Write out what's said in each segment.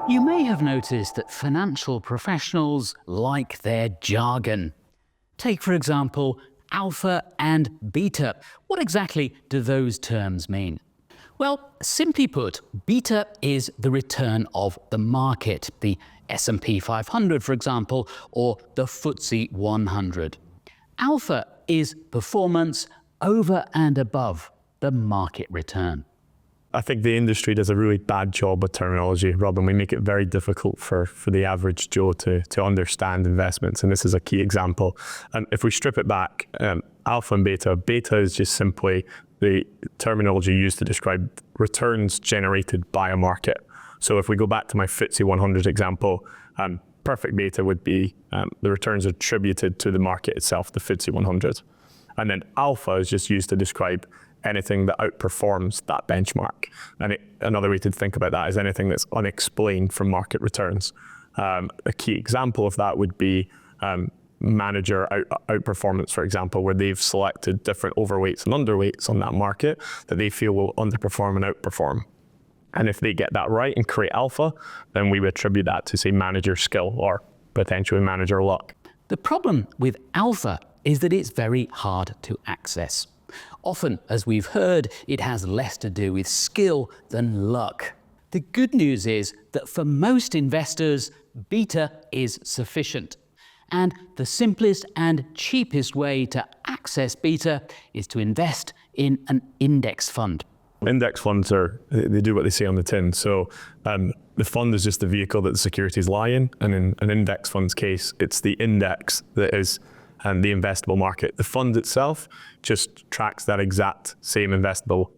You may have noticed that financial professionals like their jargon. Take, for example, alpha and beta. What exactly do those terms mean? Well, simply put, beta is the return of the market, the S&P 500, for example, or the FTSE 100. Alpha is performance over and above the market return. I think the industry does a really bad job with terminology, Rob, and we make it very difficult for the average Joe to understand investments, and this is a key example. And if we strip it back, alpha and beta is just simply the terminology used to describe returns generated by a market. So if we go back to my FTSE 100 example, perfect beta would be the returns attributed to the market itself, the FTSE 100. And then alpha is just used to describe anything that outperforms that benchmark. And another way to think about that is anything that's unexplained from market returns. A key example of that would be manager outperformance, for example, where they've selected different overweights and underweights on that market that they feel will underperform and outperform. And if they get that right and create alpha, then we would attribute that to, say, manager skill or potentially manager luck. The problem with alpha is that it's very hard to access. Often, as we've heard, it has less to do with skill than luck. The good news is that for most investors, beta is sufficient. And the simplest and cheapest way to access beta is to invest in an index fund. Index funds they do what they say on the tin. So the fund is just the vehicle that the securities lie in. And in an index fund's case, it's the index that is the investable market. The fund itself just tracks that exact same investable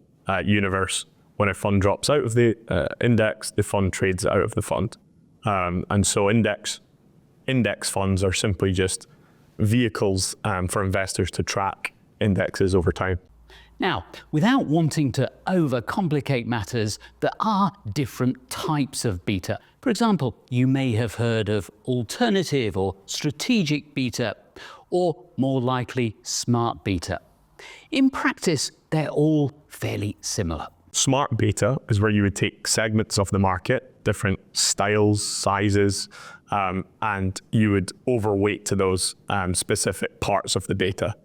universe. When a fund drops out of the index, the fund trades out of the fund. And so index funds are simply just vehicles for investors to track indexes over time. Now, without wanting to overcomplicate matters, there are different types of beta. For example, you may have heard of alternative or strategic beta, or more likely, smart beta. In practice, they're all fairly similar. Smart beta is where you would take segments of the market, different styles, sizes, and you would overweight to those specific parts of the beta.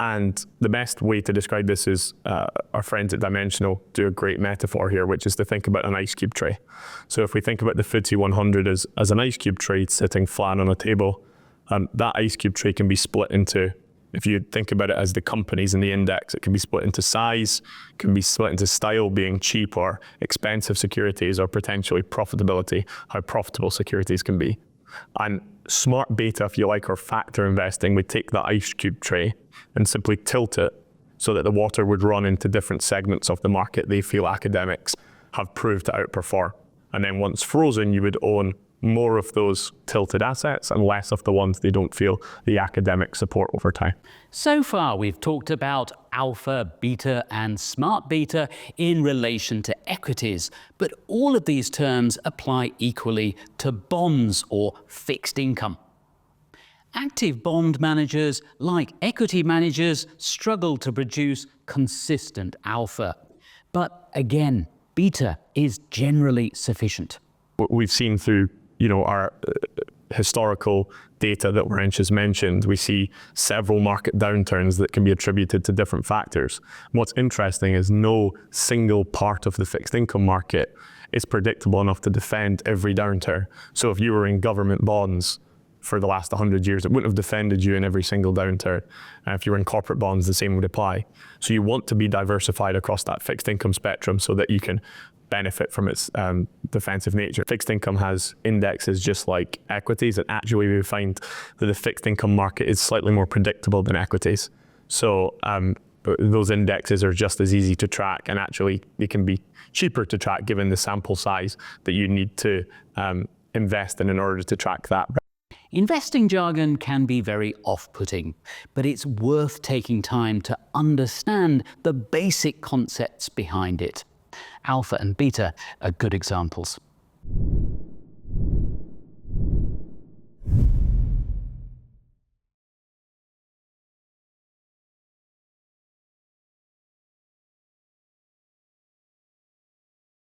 And the best way to describe this is our friends at Dimensional do a great metaphor here, which is to think about an ice cube tray. So if we think about the FTSE 100 as an ice cube tray sitting flat on a table, that ice cube tray can be split into, if you think about it as the companies in the index, it can be split into size, can be split into style, being cheap or expensive securities, or potentially profitability, how profitable securities can be. And smart beta, if you like, or factor investing, would take that ice cube tray and simply tilt it so that the water would run into different segments of the market they feel academics have proved to outperform. And then once frozen, you would own more of those tilted assets and less of the ones they don't feel the academic support over time. So far, we've talked about alpha, beta, and smart beta in relation to equities, but all of these terms apply equally to bonds or fixed income. Active bond managers, like equity managers, struggle to produce consistent alpha. But again, beta is generally sufficient. What we've seen through our historical data that Wrench has mentioned, we see several market downturns that can be attributed to different factors. What's interesting is no single part of the fixed income market is predictable enough to defend every downturn. So if you were in government bonds for the last 100 years, it wouldn't have defended you in every single downturn. If you were in corporate bonds, the same would apply. So you want to be diversified across that fixed income spectrum so that you can benefit from its defensive nature. Fixed income has indexes just like equities, and actually we find that the fixed income market is slightly more predictable than equities. So those indexes are just as easy to track, and actually they can be cheaper to track given the sample size that you need to invest in order to track that. Investing jargon can be very off-putting, but it's worth taking time to understand the basic concepts behind it. Alpha and beta are good examples.